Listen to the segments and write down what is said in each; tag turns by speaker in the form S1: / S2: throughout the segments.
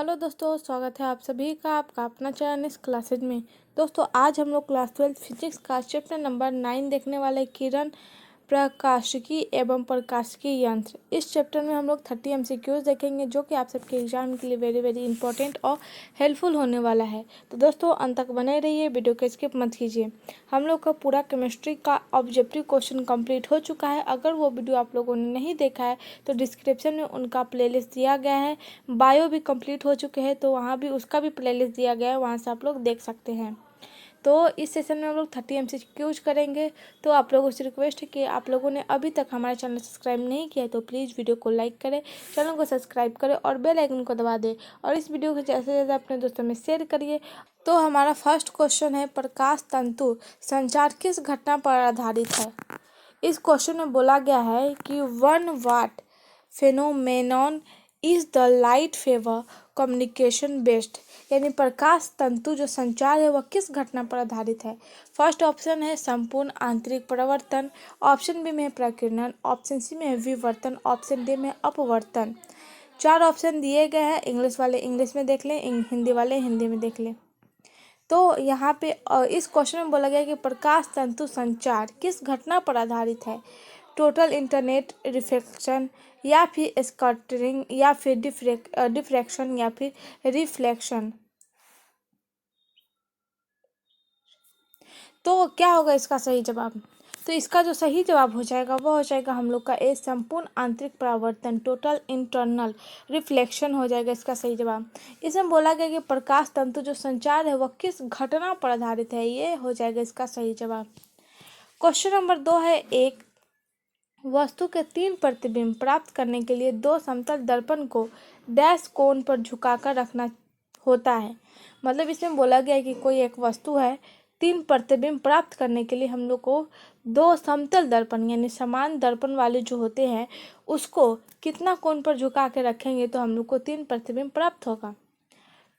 S1: Hello दोस्तों, स्वागत है आप सभी का आपका अपना चैनल इस क्लासेज में। दोस्तों आज हम लोग क्लास 12 फिजिक्स का चैप्टर नंबर 9 देखने वाले किरण प्रकाशिकी एवं प्रकाशिकी यंत्र। इस चैप्टर में हम लोग 30 MCQs देखेंगे जो कि आप सबके एग्जाम के लिए वेरी वेरी इंपॉर्टेंट और हेल्पफुल होने वाला है। तो दोस्तों अंत तक बने रहिए, वीडियो को स्किप मत कीजिए। हम लोग का पूरा केमिस्ट्री का ऑब्जेक्टिव क्वेश्चन कंप्लीट हो चुका है। अगर वो वीडियो आप लोगों ने नहीं देखा है तो डिस्क्रिप्शन में उनका प्लेलिस्ट दिया गया है। बायो भी कंप्लीट हो चुके हैं तो वहाँ भी उसका भी प्लेलिस्ट दिया गया है, वहाँ से आप लोग देख सकते हैं। तो इस सेशन में हम लोग 30 MCQs करेंगे। तो आप लोगों से रिक्वेस्ट है कि आप लोगों ने अभी तक हमारा चैनल सब्सक्राइब नहीं किया है तो प्लीज़ वीडियो को लाइक करें, चैनल को सब्सक्राइब करें और बेल आइकन को दबा दें और इस वीडियो को ज़्यादा से ज़्यादा अपने दोस्तों में शेयर करिए। तो हमारा फर्स्ट क्वेश्चन है, प्रकाश तंतु संचार किस घटना पर आधारित है। इस क्वेश्चन में बोला गया है कि 1 what phenomenon is the light fibre communication based, यानी प्रकाश तंतु जो संचार है वह किस घटना पर आधारित है। फर्स्ट ऑप्शन है संपूर्ण आंतरिक परावर्तन, ऑप्शन बी में है प्रकीर्णन, ऑप्शन सी में है विवर्तन, ऑप्शन डी में है अपवर्तन। 4 ऑप्शन दिए गए हैं, इंग्लिश वाले इंग्लिश में देख लें, हिंदी वाले हिंदी में देख लें। तो यहाँ पे इस क्वेश्चन में बोला गया कि प्रकाश तंतु संचार किस घटना पर आधारित है। टोटल इंटरनेट रिफ्लेक्शन या फिर स्कैटरिंग या फिर डिफ्रैक्शन या फिर रिफ्लेक्शन। तो क्या होगा इसका सही जवाब। तो इसका जो सही जवाब हो जाएगा वह हो जाएगा हम लोग का ए संपूर्ण आंतरिक परावर्तन, टोटल इंटरनल रिफ्लेक्शन हो जाएगा इसका सही जवाब। इसमें बोला गया कि प्रकाश तंतु जो संचार है वह किस घटना पर आधारित है, ये हो जाएगा इसका सही जवाब। क्वेश्चन नंबर 2 है, एक वस्तु के 3 प्रतिबिंब प्राप्त करने के लिए 2 समतल दर्पण को डैश कोण पर झुकाकर रखना होता है। मतलब इसमें बोला गया है कि कोई एक वस्तु है, 3 प्रतिबिंब प्राप्त करने के लिए हम लोग को 2 समतल दर्पण यानी समान दर्पण वाले जो होते हैं उसको कितना कोण पर झुका के रखेंगे तो हम लोग को 3 प्रतिबिंब प्राप्त होगा।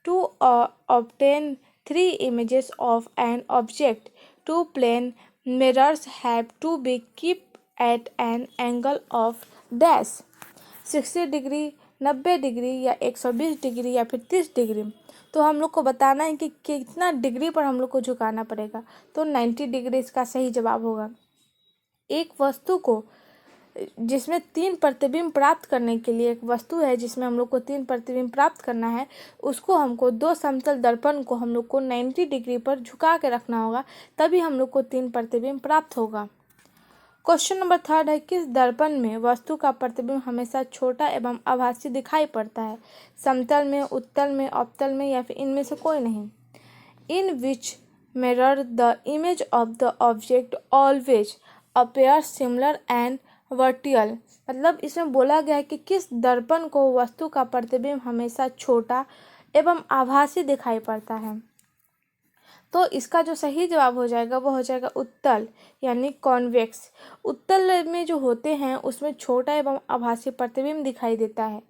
S1: To obtain 3 images of an object, 2 plane mirrors have to be kept at an angle of dash 60 degree, 90 degree या 120 डिग्री या फिर 30 डिग्री। तो हम लोग को बताना है कि कितना डिग्री पर हम लोग को झुकाना पड़ेगा। तो 90 डिग्री इसका सही जवाब होगा। एक वस्तु को जिसमें 3 प्रतिबिंब प्राप्त करने के लिए, एक वस्तु है जिसमें हम लोग को 3 प्रतिबिंब प्राप्त करना है, उसको हमको 2 समतल दर्पण को हम लोग को 90 डिग्री पर झुका के रखना होगा, तभी हम लोग को 3 प्रतिबिंब प्राप्त होगा। क्वेश्चन नंबर 3 है, किस दर्पण में वस्तु का प्रतिबिंब हमेशा छोटा एवं आभासी दिखाई पड़ता है। समतल में, उत्तल में, अवतल में या फिर इनमें से कोई नहीं। In which mirror the image of the object always appear similar and vertical. मतलब इसमें बोला गया है कि किस दर्पण को वस्तु का प्रतिबिंब हमेशा छोटा एवं आभासी दिखाई पड़ता है। तो इसका जो सही जवाब हो जाएगा वो हो जाएगा उत्तल यानी कॉन्वेक्स। उत्तल में जो होते हैं उसमें छोटा एवं आभासी प्रतिबिंब दिखाई देता है।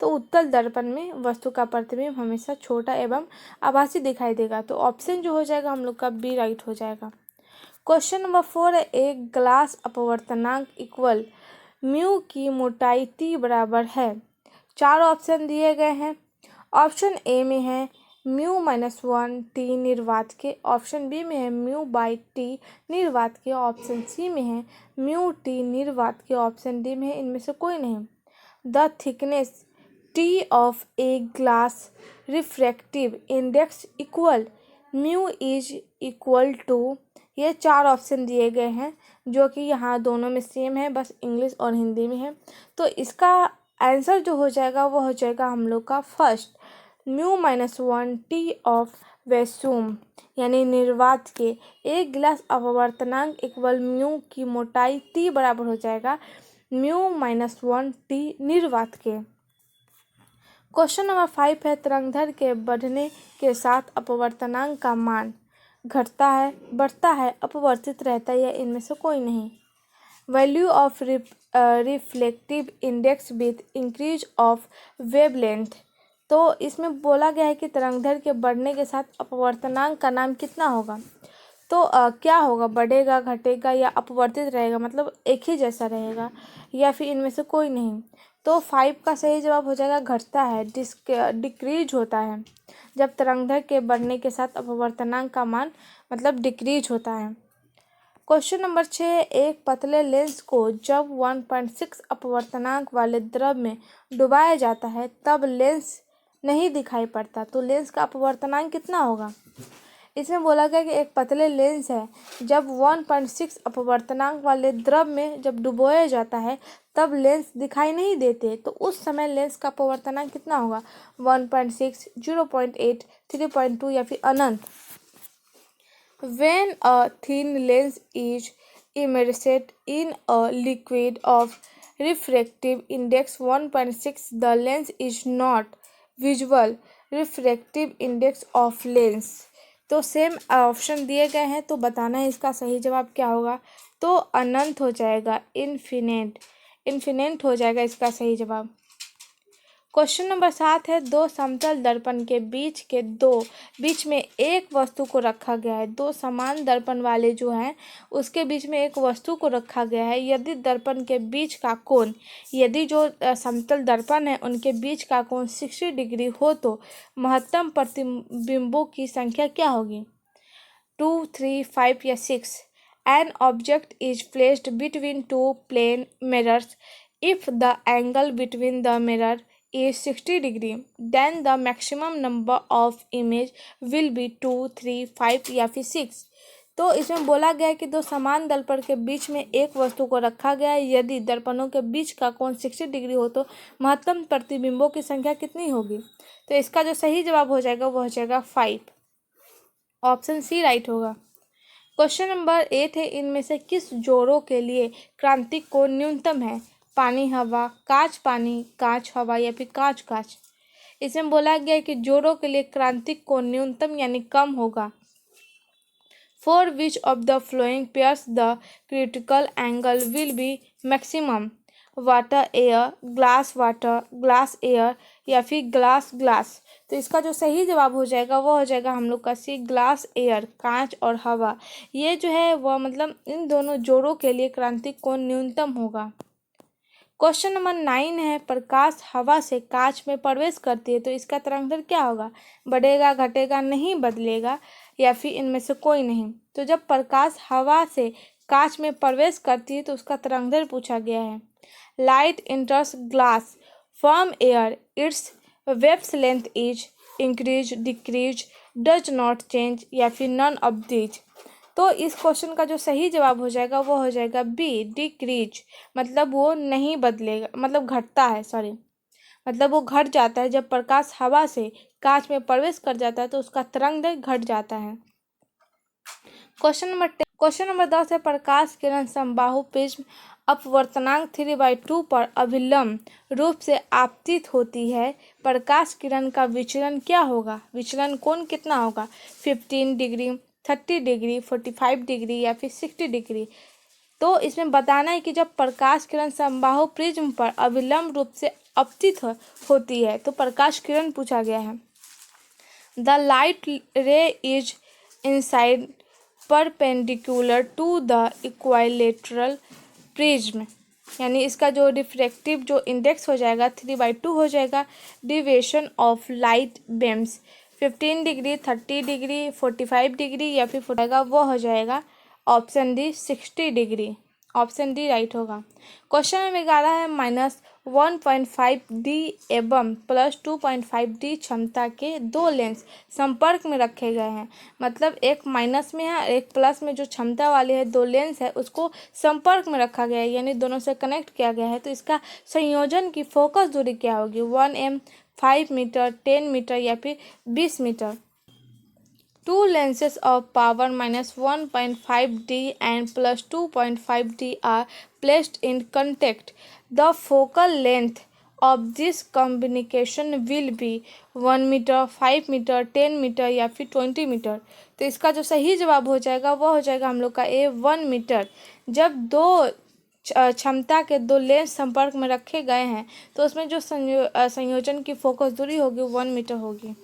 S1: तो उत्तल दर्पण में वस्तु का प्रतिबिंब हमेशा छोटा एवं आभासी दिखाई देगा। तो ऑप्शन जो हो जाएगा हम लोग का बी राइट हो जाएगा। क्वेश्चन नंबर 4 है, एक ग्लास अपवर्तनांक इक्वल म्यू की मोटाई टी बराबर है। 4 ऑप्शन दिए गए हैं। ऑप्शन ए में है μ-1 टी निर्वात के, ऑप्शन बी में है μ/t निर्वात के, ऑप्शन सी में है μ t निर्वात के, ऑप्शन डी में है इनमें से कोई नहीं। The thickness T of a glass refractive index equal mu is equal to, ये 4 ऑप्शन दिए गए हैं जो कि यहाँ दोनों में सेम है, बस इंग्लिश और हिंदी में है। तो इसका आंसर जो हो जाएगा वो हो जाएगा हम लोग का फर्स्ट μ-1 टी ऑफ वैक्यूम यानी निर्वात के एक गिलास अपवर्तनांक इक्वल म्यू की मोटाई टी बराबर हो जाएगा μ-1 टी निर्वात के। क्वेश्चन नंबर 5 है, तरंगदैर्घ्य के बढ़ने के साथ अपवर्तनांक का मान घटता है, बढ़ता है, अपवर्तित रहता है या इनमें से कोई नहीं। Value of reflective index with increase of wavelength. तो इसमें बोला गया है कि तरंगदैर्घ्य के बढ़ने के साथ अपवर्तनांक का नाम कितना होगा। तो क्या होगा, बढ़ेगा, घटेगा या अपवर्तित रहेगा, मतलब एक ही जैसा रहेगा या फिर इनमें से कोई नहीं। तो 5 का सही जवाब हो जाएगा घटता है, डिक्रीज होता है। जब तरंगदैर्घ्य के बढ़ने के साथ अपवर्तनांक का मान मतलब डिक्रीज होता है। क्वेश्चन नंबर 6, एक पतले लेंस को जब 1.6 अपवर्तनांक वाले द्रव में डुबाया जाता है तब लेंस नहीं दिखाई पड़ता, तो लेंस का अपवर्तनांक कितना होगा। इसमें बोला गया कि एक पतले लेंस है, जब 1.6 अपवर्तनांक वाले द्रव में जब डुबोया जाता है तब लेंस दिखाई नहीं देते, तो उस समय लेंस का अपवर्तनांक कितना होगा, 1.6, 0.8, 3.2 या फिर अनंत। When a thin lens is immersed in a liquid of refractive index 1.6, the lens is not visual refractive index of lens। तो सेम ऑप्शन दिए गए हैं, तो बताना है इसका सही जवाब क्या होगा। तो अनंत हो जाएगा, इन्फिनेट हो जाएगा इसका सही जवाब। क्वेश्चन नंबर 7 है, दो समतल दर्पण के बीच में एक वस्तु को रखा गया है। दो समान दर्पण वाले जो हैं उसके बीच में एक वस्तु को रखा गया है। यदि दर्पण के बीच का कोण, यदि जो समतल दर्पण है उनके बीच का कोण 60 डिग्री हो तो महत्तम प्रतिबिंबों की संख्या क्या होगी, 2, 3, 5 या 6। An object is placed between two plane mirrors. If the angle between the mirror is 60 degree, then the maximum number of image will be 2, 3, 5 या फिर 6। तो इसमें बोला गया है कि दो समान दर्पण के बीच में एक वस्तु को रखा गया है। यदि दर्पणों के बीच का कोण 60 डिग्री हो तो महत्तम प्रतिबिंबों की संख्या कितनी होगी। तो इसका जो सही जवाब हो जाएगा वो हो जाएगा 5, ऑप्शन सी राइट होगा। क्वेश्चन नंबर 8 है, इनमें से किस जोड़ों के लिए क्रांतिक कोण न्यूनतम है, पानी हवा, कांच पानी, कांच हवा या फिर कांच कांच। इसमें बोला गया है कि जोड़ों के लिए क्रांतिक कोण न्यूनतम यानी कम होगा। For which of the flowing pairs the critical angle will be maximum, water air, glass water, glass air या फिर ग्लास ग्लास। तो इसका जो सही जवाब हो जाएगा वो हो जाएगा हम लोग का सी, ग्लास एयर, कांच और हवा। ये जो है वह मतलब इन दोनों जोड़ों के लिए क्रांतिक कोण न्यूनतम होगा। क्वेश्चन नंबर 9 है, प्रकाश हवा से कांच में प्रवेश करती है तो इसका तरंगदैर्घ्य क्या होगा, बढ़ेगा, घटेगा, नहीं बदलेगा या फिर इनमें से कोई नहीं। तो जब प्रकाश हवा से कांच में प्रवेश करती है तो उसका तरंगदैर्घ्य पूछा गया है। Light इंटर्स glass from air, it's waves length is increase, decrease, does not change या फिर नन ऑफ दीज। तो इस क्वेश्चन का जो सही जवाब हो जाएगा वो हो जाएगा बी, डिक्रीज, मतलब वो नहीं बदलेगा, मतलब घटता है, मतलब वो घट जाता है। जब प्रकाश हवा से कांच में प्रवेश कर जाता है तो उसका तरंगदैर्घ्य घट जाता है। क्वेश्चन नंबर 10 है, प्रकाश किरण समबाहु प्रिज्म अपवर्तनांक 3/2 पर अभिलंब रूप से आपतित होती है। प्रकाश किरण का विचलन क्या होगा, विचलन कोण कितना होगा, 15 डिग्री, 30 डिग्री, 45 डिग्री या फिर 60 डिग्री। तो इसमें बताना है कि जब प्रकाश किरण समबाहु प्रिज्म पर अभिलंब रूप से आपतित होती है तो प्रकाश किरण पूछा गया है। The light ray is inside perpendicular to the equilateral prism, यानी इसका जो रिफ्रैक्टिव जो इंडेक्स हो जाएगा 3/2 हो जाएगा। Deviation of light beams 15 degree, 30 degree, 45 degree या फिर वो हो जाएगा option D, 60 degree, option D right होगा। क्वेश्चन नंबर 11 है, -1.5 डी एवं +2.5 डी क्षमता के दो लेंस संपर्क में रखे गए हैं। मतलब एक माइनस में है, एक प्लस में, जो क्षमता वाले है दो लेंस है उसको संपर्क में रखा गया है, यानी दोनों से कनेक्ट किया गया है। तो इसका संयोजन की फोकस दूरी क्या होगी, 1 m, 5 मीटर, 10 मीटर या फिर 20 metre. Two lenses of power -1.5 D and +2.5 D are placed in contact. The focal length of this combination will be 1 meter, 5 meter, 10 meter या फिर 20 मीटर। तो इसका जो सही जवाब हो जाएगा वो हो जाएगा हम लोग का ए, 1 मीटर। जब दो क्षमता के दो लेंस संपर्क में रखे गए हैं तो उसमें जो संयोजन की फोकस दूरी होगी 1 मीटर होगी।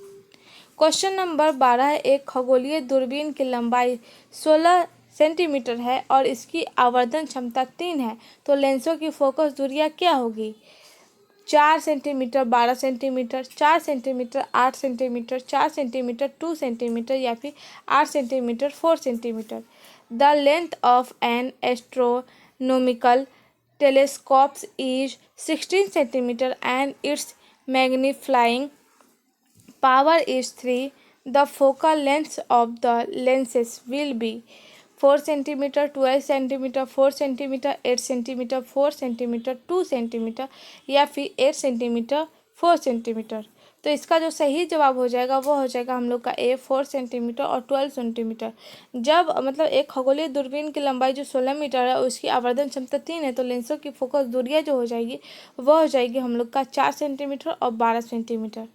S1: क्वेश्चन नंबर 12 है, एक खगोलीय दूरबीन की लंबाई 16 सेंटीमीटर है और इसकी आवर्धन क्षमता 3 है, तो लेंसों की फोकस दूरियां क्या होगी। 4 centimetre, 12 centimetre, 4 centimetre, 8 centimetre, 4 centimetre, 2 centimetre या फिर 8 centimetre, 4 centimetre. The length of an astronomical telescopes is 16 centimeter and its magnifying power is 3. The focal length of the lenses will be 4 centimeter, 12 centimeter, 4 centimeter, 8 centimeter, 4 centimeter, 2 centimeter या फिर 8 centimeter, 4 centimeter। तो इसका जो सही जवाब हो जाएगा वो हो जाएगा हम लोग का ए 4 सेंटीमीटर और 12 सेंटीमीटर। जब मतलब एक खगोलीय दूरबीन की लंबाई जो 16 मीटर है उसकी आवर्धन क्षमता 3 है, तो लेंसों की फोकस दूरियाँ जो हो जाएगी वो हो जाएगी हम लोग का 4 सेंटीमीटर और 12 सेंटीमीटर।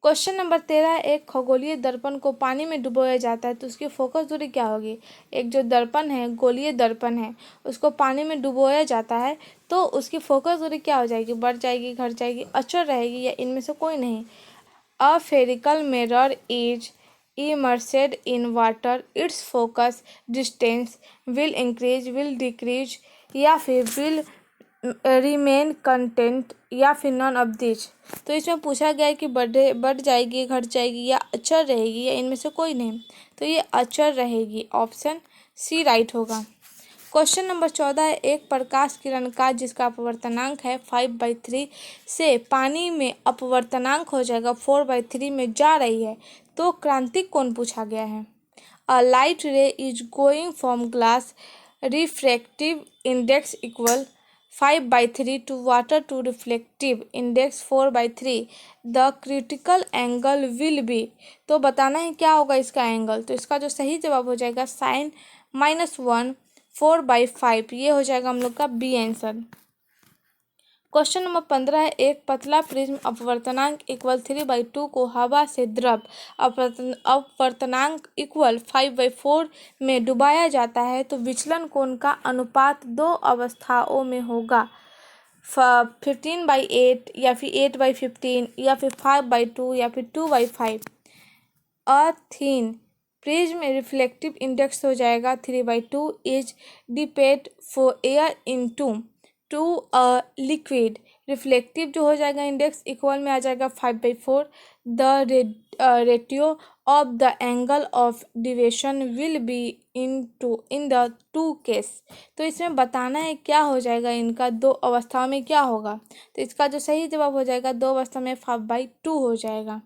S1: क्वेश्चन नंबर 13, एक खगोलीय दर्पण को पानी में डुबोया जाता है तो उसकी फोकस दूरी क्या होगी। एक जो दर्पण है, गोलीय दर्पण है, उसको पानी में डुबोया जाता है तो उसकी फोकस दूरी क्या हो जाएगी, बढ़ जाएगी, घट जाएगी, अचर रहेगी या इनमें से कोई नहीं। A spherical mirror is immersed in water, its focus distance will increase, will decrease या फिर will रिमेन कंटेंट या फिर नॉन ऑफ दिस। तो इसमें पूछा गया है कि बढ़ जाएगी, घट जाएगी या अचर रहेगी या इनमें से कोई नहीं। तो ये अचर रहेगी, ऑप्शन सी राइट होगा। क्वेश्चन नंबर 14 है, एक प्रकाश किरण का जिसका अपवर्तनांक है 5/3 से पानी में अपवर्तनांक हो जाएगा 4/3 में जा रही है तो क्रांतिक कोण पूछा गया है। A light ray is going from glass refractive index equal 5/3 to water to reflective index 4/3, the critical angle will be। तो बताना है क्या होगा इसका एंगल। तो इसका जो सही जवाब हो जाएगा sin-1 4/5, ये हो जाएगा हम लोग का बी आंसर। क्वेश्चन नंबर 15 है, एक पतला प्रिज्म अपवर्तनांक इक्वल 3/2 को हवा से द्रव अपवर्तनांक इक्वल 5/4 में डुबाया जाता है तो विचलन कोण का अनुपात दो अवस्थाओं में होगा, 15/8 या फिर 8/15 या फिर 5/2 या फिर 2/5। A thin prism reflective index हो जाएगा 3/2 is dipped for air into to a liquid. Reflective जो हो जाएगा इंडेक्स इक्वल में आ जाएगा 5/4। The ratio of the angle of deviation will be in the two case. तो इसमें बताना है क्या हो जाएगा, इनका दो अवस्थाओं में क्या होगा। तो इसका जो सही जवाब हो जाएगा दो अवस्था में 5/2 हो जाएगा।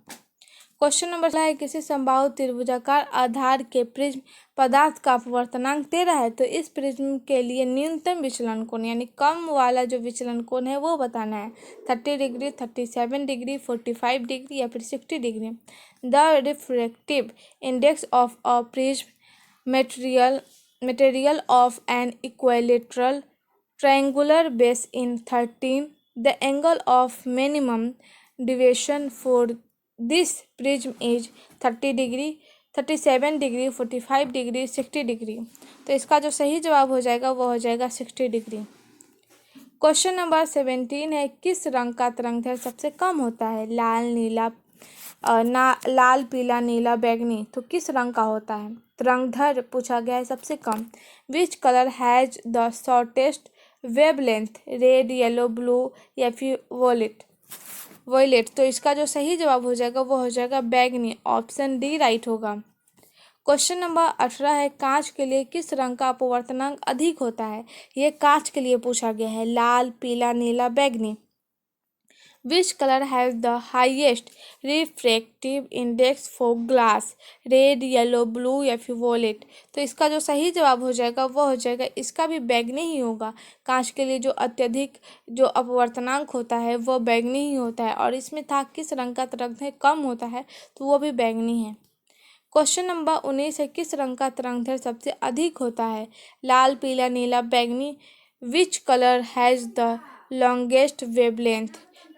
S1: क्वेश्चन नंबर 16 है, किसी समबाहु त्रिभुजाकार आधार के प्रिज्म पदार्थ का अपवर्तनांक 13 है तो इस प्रिज्म के लिए न्यूनतम विचलन कोण यानी कम वाला जो विचलन कोण है वो बताना है। 30 डिग्री, 37 डिग्री, 45 डिग्री या फिर 60 degree. The refractive index of a prism material of an equilateral triangular base in 13, the angle of minimum deviation for this prism is 30 degree, 37 degree, 45 degree, 60 degree. तो इसका जो सही जवाब हो जाएगा वो हो जाएगा 60 डिग्री। क्वेश्चन नंबर 17 है, किस रंग का तरंगदैर्घ्य सबसे कम होता है। लाल, पीला, नीला, बैगनी। तो किस रंग का होता है तरंगदैर्घ्य पूछा गया है सबसे कम। Which colour has the shortest wavelength, red, yellow, blue या फिर वॉयलेट। तो इसका जो सही जवाब हो जाएगा वो हो जाएगा बैगनी, ऑप्शन डी राइट होगा। क्वेश्चन नंबर 18 है, कांच के लिए किस रंग का अपवर्तनांक अधिक होता है। ये कांच के लिए पूछा गया है, लाल, पीला, नीला, बैगनी। विच colour has the highest refractive index for glass, red, yellow, blue या फिर वॉयलेट। तो इसका जो सही जवाब हो जाएगा वो हो जाएगा इसका भी बैगनी ही होगा। कांच के लिए जो अत्यधिक जो अपवर्तनांक होता है वो बैगनी ही होता है और इसमें था किस रंग का तरंगदैर्घ्य कम होता है तो वो भी बैगनी है। क्वेश्चन नंबर 19 है, किस रंग का तरंगदैर्घ्य सबसे अधिक होता है। लाल, पीला, नीला, बैगनी। Which colour has the longest wavelength.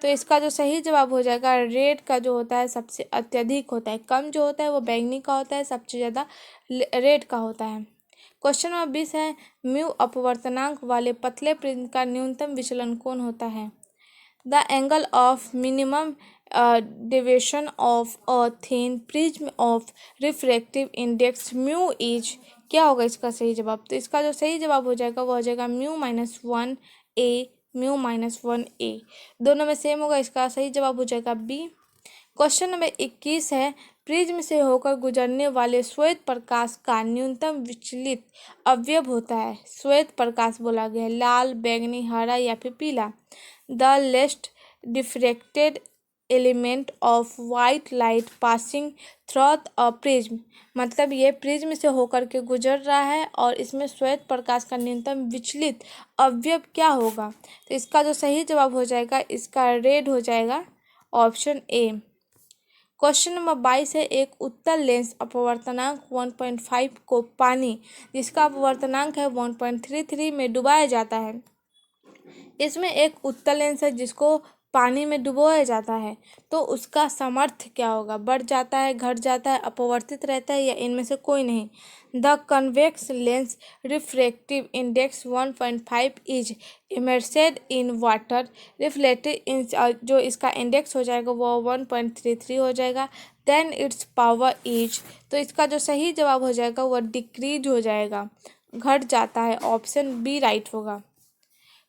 S1: तो इसका जो सही जवाब हो जाएगा रेड का जो होता है सबसे अत्यधिक होता है, कम जो होता है वो बैंगनी का होता है, सबसे ज़्यादा रेड का होता है। क्वेश्चन नंबर 20 है, म्यू अपवर्तनांक वाले पतले प्रिज्म का न्यूनतम विचलन कोण होता है। The angle of minimum deviation of a thin prism of refractive index mu is. क्या होगा इसका सही जवाब। तो इसका जो सही जवाब हो जाएगा वो हो जाएगा म्यू -1 ए म्यू माइनस 1a। दोनों में सेम होगा, इसका सही जवाब हो जाएगा बी। क्वेश्चन नंबर 21 है, प्रिज्म से होकर गुजरने वाले श्वेत प्रकाश का न्यूनतम विचलित अवयव होता है। श्वेत प्रकाश बोला गया है, लाल, बैंगनी, हरा या फिर पीला। The लेस्ट diffracted element of white light passing through a prism, मतलब ये प्रिज्म से होकर के गुजर रहा है और इसमें श्वेत प्रकाश का न्यूनतम विचलित अवयव क्या होगा। तो इसका जो सही जवाब हो जाएगा, इसका रेड हो जाएगा, ऑप्शन ए। क्वेश्चन नंबर 22 है, एक उत्तल लेंस अपवर्तनांक 1.5 को पानी जिसका अपवर्तनांक है 1.33 में डुबाया जाता है। इसमें एक उत्तल लेंस है जिसको पानी में डुबोया जाता है, तो उसका सामर्थ्य क्या होगा, बढ़ जाता है, घट जाता है, अपवर्तित रहता है या इनमें से कोई नहीं। The convex lens refractive index 1.5 is immersed in water reflected in, जो इसका इंडेक्स हो जाएगा वो 1.33 हो जाएगा। देन इट्स पावर इज, तो इसका जो सही जवाब हो जाएगा वह डिक्रीज हो जाएगा, घट जाता है, ऑप्शन बी राइट होगा।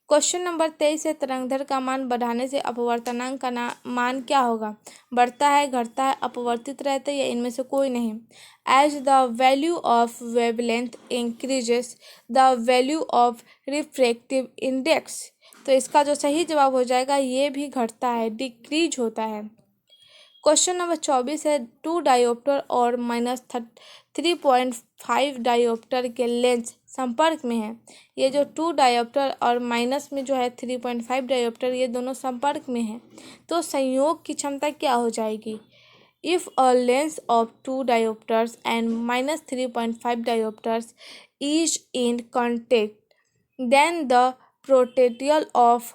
S1: क्वेश्चन नंबर 23 है, तरंगदैर्घ्य का मान बढ़ाने से अपवर्तनांक का मान क्या होगा, बढ़ता है, घटता है, अपवर्तित रहता है या इनमें से कोई नहीं। As the value of wavelength increases the value of refractive index, तो इसका जो सही जवाब हो जाएगा ये भी घटता है, डिक्रीज होता है। क्वेश्चन नंबर 24 है, 2 डायोप्टर और -3.5 डायोप्टर के लेंस संपर्क में है। ये जो 2 डायोप्टर और माइनस में जो है 3.5 डायोप्टर, ये दोनों संपर्क में है, तो संयोग की क्षमता क्या हो जाएगी। If a lens of 2 dioptres and -3.5 dioptres is in contact then the potential of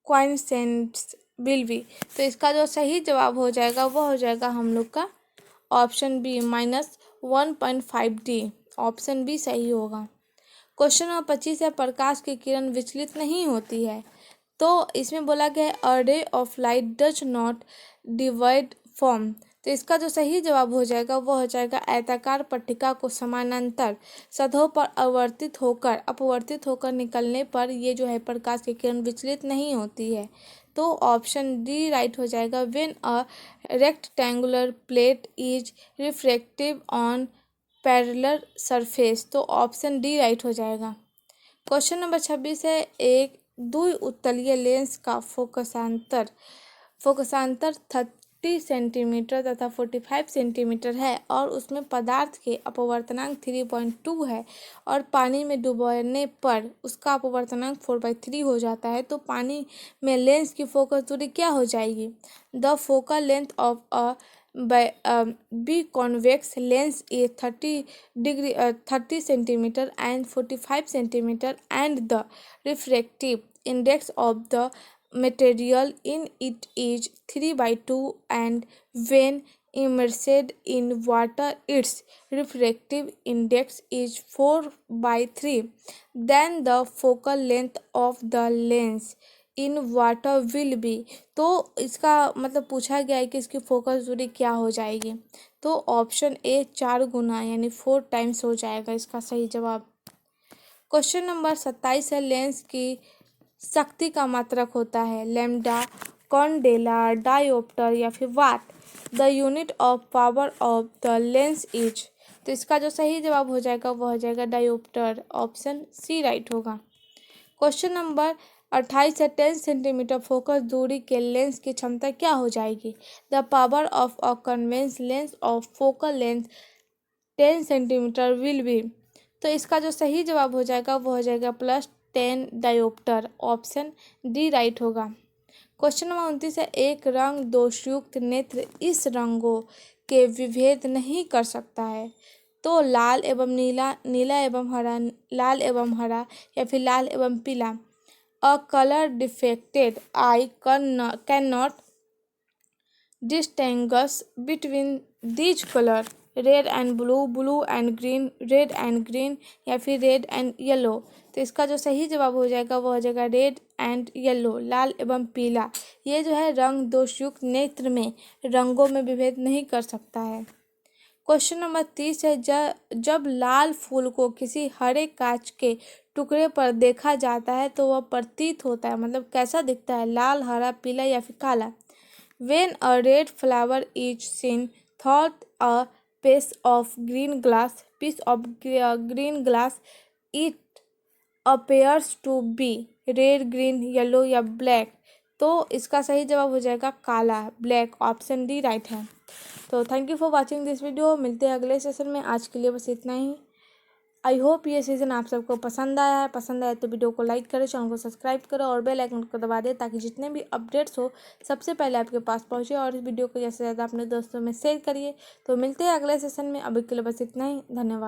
S1: constants will be, तो इसका जो सही जवाब हो जाएगा वो हो जाएगा हम लोग का option B -1.5D, option B सही होगा। क्वेश्चन नंबर 25 है, प्रकाश की किरण विचलित नहीं होती है, तो इसमें बोला गया है a ray of light does not divide from, तो इसका जो सही जवाब हो जाएगा वो हो जाएगा आयताकार पट्टिका को समानांतर सतहों पर अपवर्तित होकर निकलने पर ये जो है प्रकाश की किरण विचलित नहीं होती है, तो ऑप्शन डी राइट हो जाएगा। When a rectangular plate is refractive on parallel surface, तो ऑप्शन डी राइट हो जाएगा। क्वेश्चन नंबर 26 है, एक द्विउत्तलीय लेंस का फोकसांतर 30 सेंटीमीटर तथा 45 सेंटीमीटर है और उसमें पदार्थ के अपवर्तनांक 3.2 है और पानी में डुबोने पर उसका अपवर्तनांक 4/3 हो जाता है, तो पानी में लेंस की फोकस दूरी क्या हो जाएगी। The focal length of a B convex lens is 30 centimetre and 45 centimetre and the refractive index of the material in it is 3/2 and when immersed in water its refractive index is 4/3, then the focal length of the lens in water will be, तो इसका मतलब पूछा गया है कि इसकी focus दूरी क्या हो जाएगी, तो ऑप्शन ए 4 गुना यानी 4 टाइम्स हो जाएगा इसका सही जवाब। क्वेश्चन नंबर 27 है, लेंस की शक्ति का मात्रक होता है लैम्डा, कॉन्डेला, डायोप्टर या फिर watt. The unit of power of the lens is, तो इसका जो सही जवाब हो जाएगा वो हो जाएगा डायोप्टर, ऑप्शन सी राइट होगा। क्वेश्चन नंबर 28 है, 10 सेंटीमीटर फोकस दूरी के लेंस की क्षमता क्या हो जाएगी। The power of a convex lens of focal length 10 centimetre will be, तो इसका जो सही जवाब हो जाएगा वो हो जाएगा +10 डायोप्टर, ऑप्शन डी राइट होगा। क्वेश्चन नंबर 29 है, एक रंग दोषयुक्त नेत्र इस रंगों के विभेद नहीं कर सकता है, तो लाल एवं नीला, नीला एवं हरा, लाल एवं हरा या फिर लाल एवं पीला। A colour defected eye can not distinguish between these colour, red and blue, blue and green, red and green या फिर रेड एंड येलो, तो इसका जो सही जवाब हो जाएगा वो हो जाएगा रेड एंड येलो, लाल एवं पीला। ये जो है रंग दोषयुक्त नेत्र में रंगों में विभेद नहीं कर सकता है। क्वेश्चन नंबर 30 है, जब लाल फूल को किसी हरे कांच के टुकड़े पर देखा जाता है तो वह प्रतीत होता है, मतलब कैसा दिखता है, लाल, हरा, पीला या फिर काला। When a red flower is seen through a piece of green glass, it appears to be red, green, yellow या ब्लैक। तो इसका सही जवाब हो जाएगा काला, ब्लैक। ऑप्शन डी राइट है। तो thank you for watching this video. मिलते हैं अगले सेशन में। आज के लिए बस इतना ही। आई होप ये सीज़न आप सबको पसंद आया है। पसंद आया तो वीडियो को लाइक करो, चैनल को सब्सक्राइब करो और बेल आइकन को दबा दें ताकि जितने भी अपडेट्स हो सबसे पहले आपके पास पहुंचे। और इस वीडियो को ज़्यादा से ज़्यादा अपने दोस्तों में शेयर करिए। तो मिलते हैं अगले सेशन में। अभी के लिए बस इतना ही। धन्यवाद।